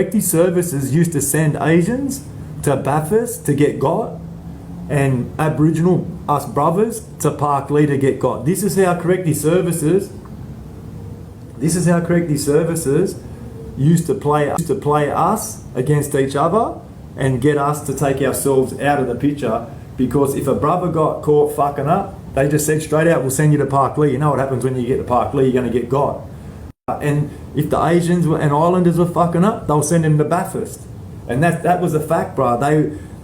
Corrective services used to send Asians to Bathurst to get got, and Aboriginal, us brothers, to Parklea to get got. This is how corrective services used to play us against each other and get us to take ourselves out of the picture. Because if a brother got caught fucking up, they just said straight out, we'll send you to Parklea. You know what happens when you get to Parklea, you're going to get got. And if the Asians and Islanders were fucking up, they'll send them to Bathurst. And that was a fact, bro.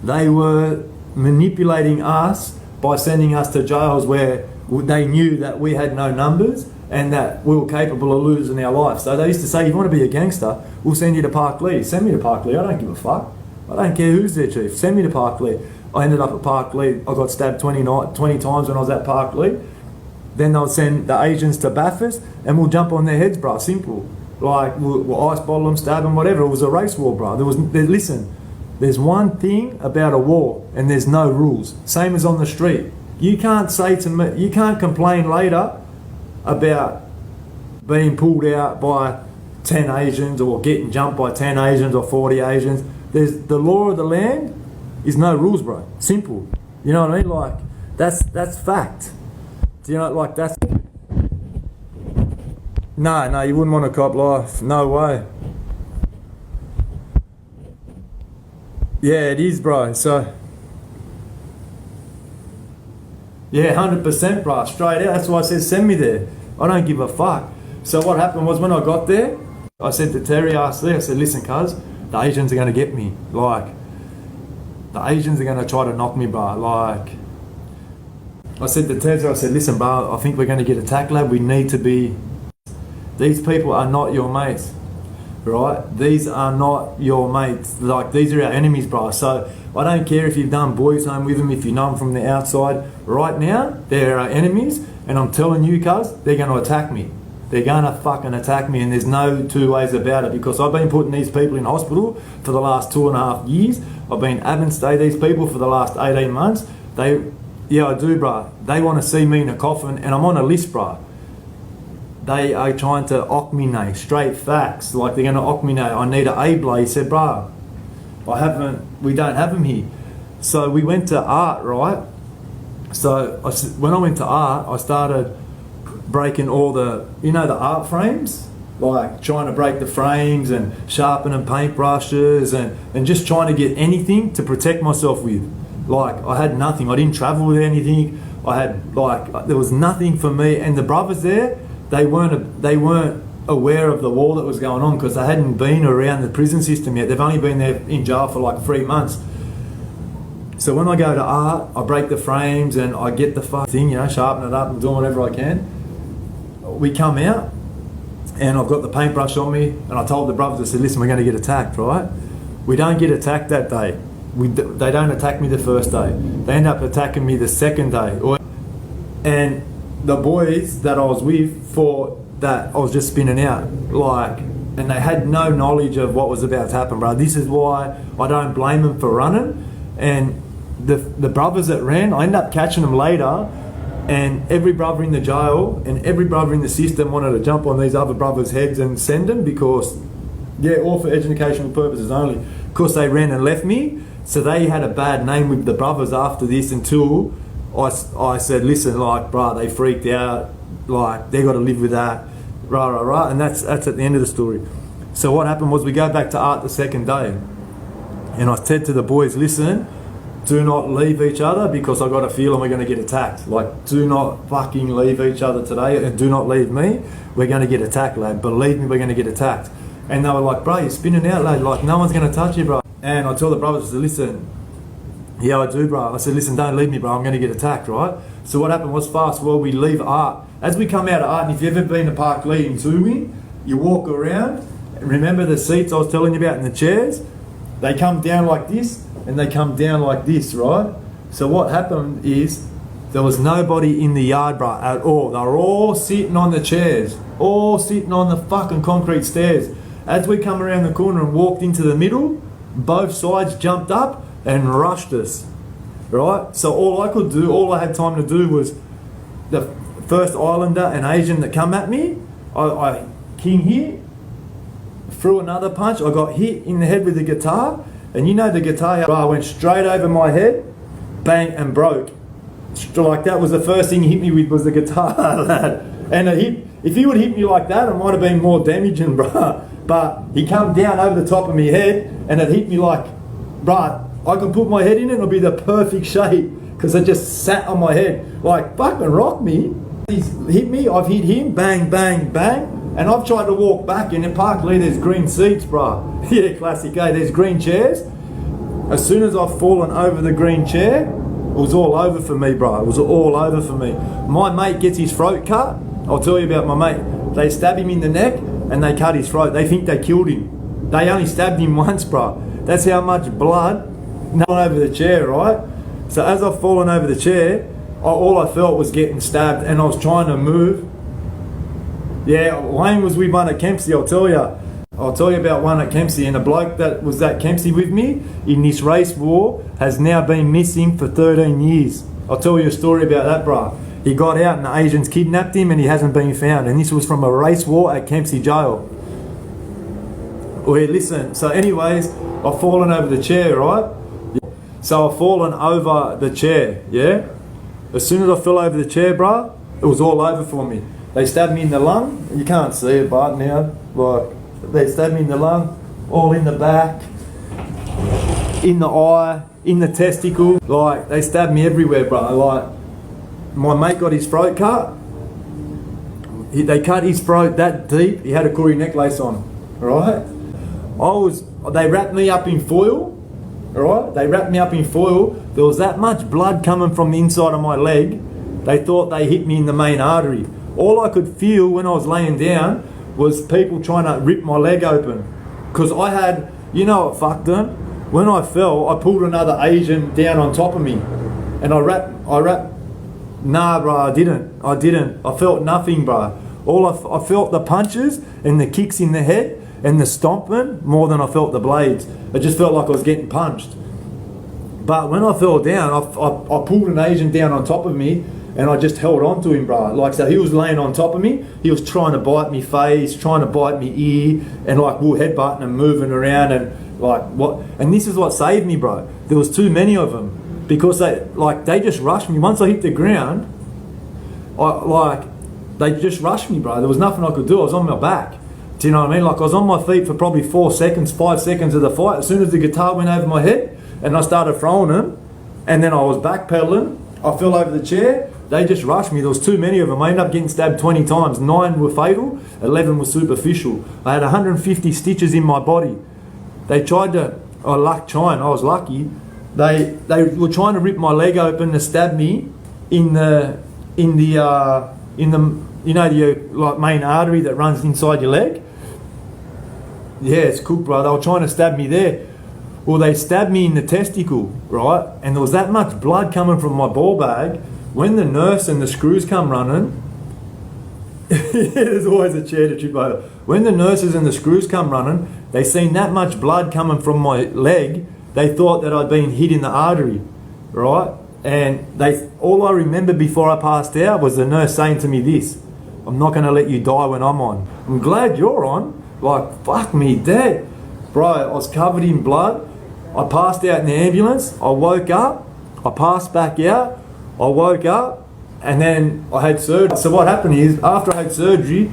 They were manipulating us by sending us to jails where they knew that we had no numbers and that we were capable of losing our life. So they used to say, you want to be a gangster, we'll send you to Parklea. Send me to Parklea, I don't give a fuck. I don't care who's their chief, send me to Parklea. I ended up at Parklea, I got stabbed 20 times when I was at Parklea. Then they'll send the Asians to Bathurst and we'll jump on their heads, bro, simple. Like, we'll ice bottle them, stab them, whatever. It was a race war, bro. Listen, there's one thing about a war and there's no rules. Same as on the street. You can't say to me, you can't complain later about being pulled out by 10 Asians or getting jumped by 10 Asians or 40 Asians. There's the law of the land is no rules, bro. Simple. You know what I mean? Like, that's fact. Do you know, like, that's... No, you wouldn't want to cop life. No way. Yeah, it is, bro. So... Yeah, 100%, bro. Straight out. That's why I said send me there. I don't give a fuck. So what happened was when I got there, I said to Terry, I said, listen, cuz, the Asians are going to get me. Like, the Asians are going to try to knock me, bro. Like, I said to Terry, I said, listen, bro, I think we're going to get attacked, lad. We need to be... These people are not your mates, right? These are not your mates. Like, these are our enemies, bro. So I don't care if you've done boys home with them, if you know them from the outside. Right now, they're our enemies, and I'm telling you, cuz, they're going to attack me. They're going to fucking attack me, and there's no two ways about it, because I've been putting these people in hospital for the last 2.5 years. I've been having to stay these people for the last 18 months. Yeah, I do, bro. They want to see me in a coffin, and I'm on a list, bro. They are trying to ockminate, straight facts. Like, they're going to ockminate. I need an abler. He said, bro, we don't have them here. So we went to art, right? So when I went to art, I started breaking all the, the art frames, like trying to break the frames and sharpening paintbrushes and just trying to get anything to protect myself with. Like, I had nothing. I didn't travel with anything. There was nothing for me. And the brothers there, they weren't aware of the war that was going on, because they hadn't been around the prison system yet. They've only been there in jail for like 3 months. So when I go to art, I break the frames and I get the fucking thing, sharpen it up and doing whatever I can. We come out and I've got the paintbrush on me, and I told the brothers, I said, listen, we're going to get attacked, right? We don't get attacked that day. They don't attack me the first day. They end up attacking me the second day. And the boys that I was with thought that I was just spinning out, and they had no knowledge of what was about to happen, bro. This is why I don't blame them for running. And the brothers that ran, I ended up catching them later, and every brother in the jail and every brother in the system wanted to jump on these other brothers' heads and send them, because, all for educational purposes only. Of course, they ran and left me, so they had a bad name with the brothers after this, until I said, listen, bro, they freaked out, they got to live with that, rah, and that's at the end of the story. So what happened was, we go back to art the second day, and I said to the boys, listen, do not leave each other, because I got a feeling we're going to get attacked. Do not fucking leave each other today, and do not leave me. We're going to get attacked, lad. Believe me, we're going to get attacked. And they were like, bro, you're spinning out, lad. No one's going to touch you, bro. And I tell the brothers, I said, listen, yeah, I do, bro. I said, listen, don't leave me, bro. I'm going to get attacked, right? So what happened was, fast forward, we leave art. As we come out of art, and if you've ever been to Parklea in Toowoomba, you walk around, and remember the seats I was telling you about in the chairs? They come down like this, and they come down like this, right? So what happened is, there was nobody in the yard, bro, at all. They were all sitting on the chairs, all sitting on the fucking concrete stairs. As we come around the corner and walked into the middle, both sides jumped up and rushed us, right? So all I had time to do was, the first Islander and Asian that come at me, I king here, threw another punch. I got hit in the head with the guitar, and you know the guitar, bro, went straight over my head, bang, and broke. Like that was the first thing he hit me with was the guitar, lad. And if he would hit me like that, it might have been more damaging, bro. But he come down over the top of my head, and it hit me like, bro, I can put my head in it, it'll be the perfect shape, because it just sat on my head. Like, fucking rock me. He's hit me, I've hit him, bang, bang, bang. And I've tried to walk back, and in PARKLEA there's green seats, bro. Yeah, classic, eh? There's green chairs. As soon as I've fallen over the green chair, it was all over for me, bro. It was all over for me. My mate gets his throat cut. I'll tell you about my mate. They stab him in the neck, and they cut his throat. They think they killed him. They only stabbed him once, bro. That's how much blood over the chair, right? So as I've fallen over the chair, all I felt was getting stabbed, and I was trying to move. Yeah, Wayne was with one at Kempsey, I'll tell you. I'll tell you about one at Kempsey, and a bloke that was at Kempsey with me in this race war has now been missing for 13 years. I'll tell you a story about that, bro. He got out and the Asians kidnapped him and he hasn't been found, and this was from a race war at Kempsey jail. Well, listen, so anyways, I've fallen over the chair, right? So I've fallen over the chair, yeah? As soon as I fell over the chair, bro, it was all over for me. They stabbed me in the lung. You can't see it, but now, like, they stabbed me in the lung, all in the back, in the eye, in the testicle. Like, they stabbed me everywhere, bro. Like, my mate got his throat cut. They cut his throat that deep, he had a Koori necklace on, right? They wrapped me up in foil, right? They wrapped me up in foil. There was that much blood coming from the inside of my leg. They thought they hit me in the main artery. All I could feel when I was laying down was people trying to rip my leg open. Because I had, you know what fucked them? When I fell, I pulled another Asian down on top of me. And I wrapped, nah, bro, I didn't. I felt nothing, bro. I felt the punches and the kicks in the head and the stomping more than I felt the blades. It just felt like I was getting punched. But when I fell down, I pulled an Asian down on top of me, and I just held on to him, bro. Like, so he was laying on top of me, he was trying to bite me face, trying to bite me ear, and like we were headbutting and moving around, and like what, and this is what saved me, bro. There was too many of them, because they just rushed me. Once I hit the ground, they just rushed me, bro. There was nothing I could do, I was on my back. Do you know what I mean? Like, I was on my feet for probably 5 seconds of the fight. As soon as the guitar went over my head, and I started throwing them, and then I was backpedaling, I fell over the chair. They just rushed me. There was too many of them. I ended up getting stabbed 20 times. 9 were fatal, 11 were superficial. I had 150 stitches in my body. They tried to, I was lucky. They were trying to rip my leg open to stab me in the you know, the like main artery that runs inside your leg. Yeah, it's cooked, bro. They were trying to stab me there. Well, they stabbed me in the testicle, right? And there was that much blood coming from my ball bag. When the nurse and the screws come running, there's always a chair to trip over. When the nurses and the screws come running, they seen that much blood coming from my leg. They thought that I'd been hit in the artery, right? And all I remember before I passed out was the nurse saying to me this: "I'm not going to let you die when I'm on." I'm glad you're on. Like, fuck me dead. Bro, I was covered in blood. I passed out in the ambulance. I woke up. I passed back out. I woke up, and then I had surgery. So what happened is, after I had surgery,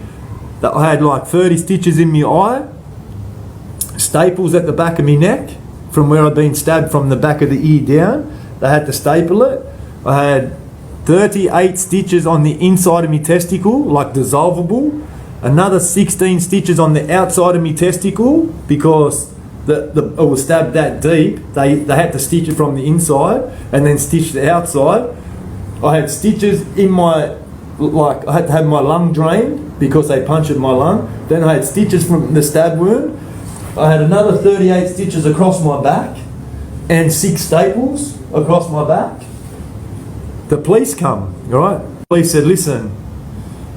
that I had like 30 stitches in my eye, staples at the back of my neck from where I'd been stabbed from the back of the ear down. They had to staple it. I had 38 stitches on the inside of my testicle, like dissolvable. Another 16 stitches on the outside of my testicle, because it was stabbed that deep. They had to stitch it from the inside and then stitch the outside. I had stitches in my, like, I had to have my lung drained because they punctured my lung. Then I had stitches from the stab wound. I had another 38 stitches across my back and 6 staples across my back. The police come, right? The police said, "Listen,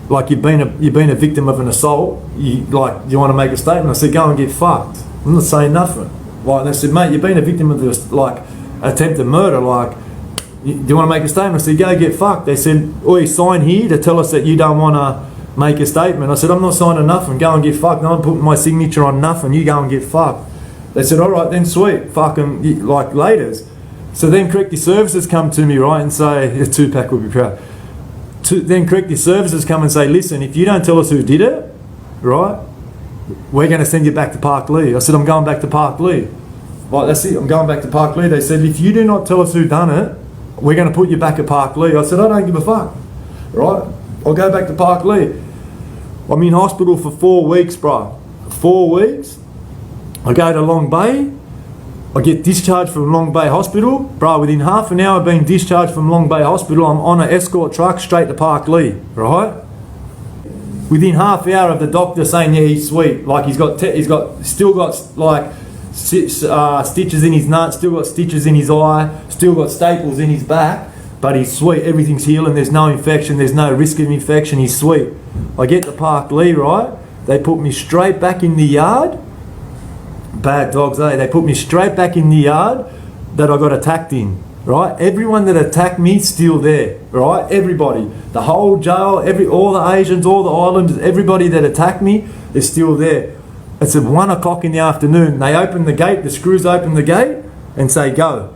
like, you've been a victim of an assault. You want to make a statement?" I said, "Go and get fucked. I'm not saying nothing." Like, they said, "Mate, you've been a victim of this, like, attempted murder. Like, do you want to make a statement?" I said, "Go get fucked." They said, "Oh, you sign here to tell us that you don't want to make a statement. I said, I'm not signing nothing, go and get fucked. No, I'm putting my signature on nothing, you go and get fucked. They said, all right then, sweet, fucking, like, laters. So then Corrective Services come to me, right, and say, Tupac would be proud. Then Corrective Services come and say, listen, if you don't tell us who did it, right, we're going to send you back to PARKLEA. I said, I'm going back to PARKLEA. Right, that's it, I'm going back to PARKLEA. They said, if you do not tell us who done it, we're going to put you back at PARKLEA. I said, I don't give a fuck, right? I'll go back to PARKLEA. I'm in hospital for 4 weeks, bro. 4 weeks. I go to Long Bay. I get discharged from Long Bay Hospital. Bro, within half an hour of being discharged from Long Bay Hospital, I'm on an escort truck straight to PARKLEA, right? Within half an hour of the doctor saying, yeah, he's sweet. Like, still got like stitches in his nut, still got stitches in his eye, still got staples in his back, but he's sweet. Everything's healing. There's no infection. There's no risk of infection. He's sweet. I get to PARKLEA, right? They put me straight back in the yard. Bad dogs, eh? They put me straight back in the yard that I got attacked in, right? Everyone that attacked me still there, right? Everybody, the whole jail, all the Asians, all the Islanders, everybody that attacked me is still there. It's at 1 o'clock in the afternoon. They open the gate, the screws open the gate and say, go.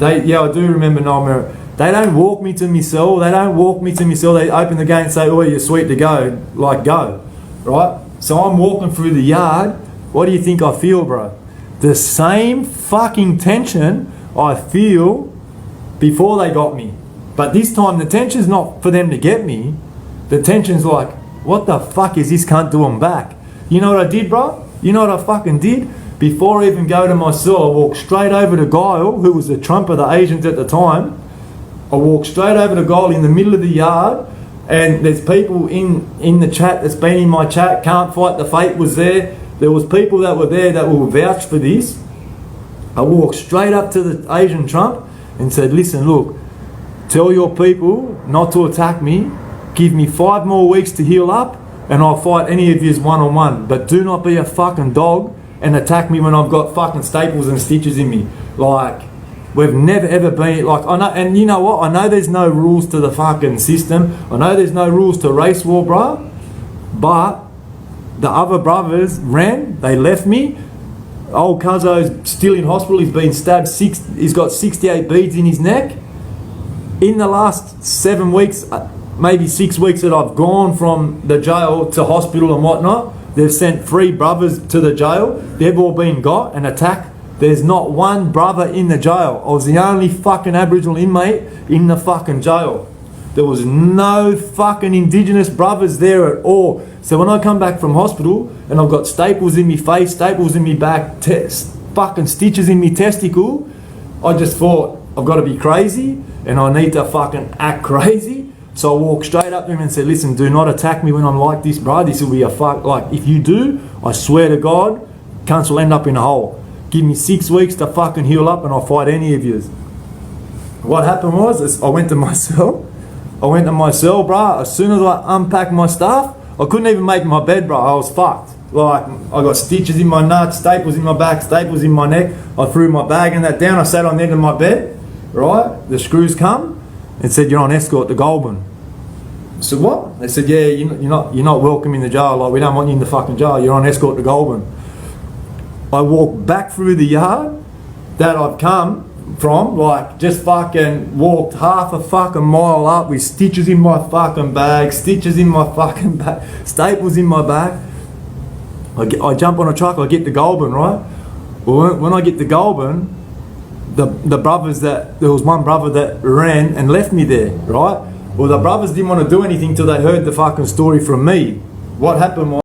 I do remember now. They don't walk me to my cell. They don't walk me to my cell. They open the gate and say, oh, you're sweet to go. Like, go, right? So I'm walking through the yard. What do you think I feel, bro? The same fucking tension I feel before they got me. But this time the tension's not for them to get me. The tension's like, what the fuck is this cunt doing back? You know what I did, bro? You know what I fucking did? Before I even go to my cell, I walked straight over to Guile, who was the trump of the Asians at the time. I walked straight over to Guile in the middle of the yard, and there's people in the chat that's been in my chat, Can't Fight the Fate was there. There was people that were there that will vouch for this. I walked straight up to the Asian Trump and said, listen, look, tell your people not to attack me. Give me 5 more weeks to heal up and I'll fight any of yous one-on-one. But do not be a fucking dog and attack me when I've got fucking staples and stitches in me. Like, we've never ever been, like, I know, and you know what? I know there's no rules to the fucking system. I know there's no rules to race war, bro. But the other brothers ran, they left me. Old Cuzzo's still in hospital, he's been stabbed, he's got 68 beads in his neck. In the last 7 weeks, maybe 6 weeks that I've gone from the jail to hospital and whatnot, they've sent 3 brothers to the jail. They've all been got and attacked. There's not one brother in the jail. I was the only fucking Aboriginal inmate in the fucking jail. There was no fucking Indigenous brothers there at all. So when I come back from hospital and I've got staples in my face, staples in my back, fucking stitches in my testicle, I just thought, I've got to be crazy and I need to fucking act crazy. So I walked straight up to him and said, listen, do not attack me when I'm like this, bro. This will be a fuck. Like, if you do, I swear to God, cunts will end up in a hole. Give me 6 weeks to fucking heal up and I'll fight any of yous. What happened was, I went to my cell. Bro. As soon as I unpacked my stuff, I couldn't even make my bed, bro. I was fucked. Like, I got stitches in my nuts, staples in my back, staples in my neck. I threw my bag and that down. I sat on the end of my bed, right? The screws come and said, you're on escort to Goulburn. I said, what? They said, yeah, you're not welcome in the jail. Like, we don't want you in the fucking jail. You're on escort to Goulburn. I walked back through the yard that I've come from, like, just fucking walked half a fucking mile up with stitches in my fucking bag, stitches in my fucking back, staples in my back. I jump on a truck, I get to Goulburn, right? Well, when I get to Goulburn, the brothers there was one brother that ran and left me there, right? Well, the brothers didn't want to do anything till they heard the fucking story from me. What happened was,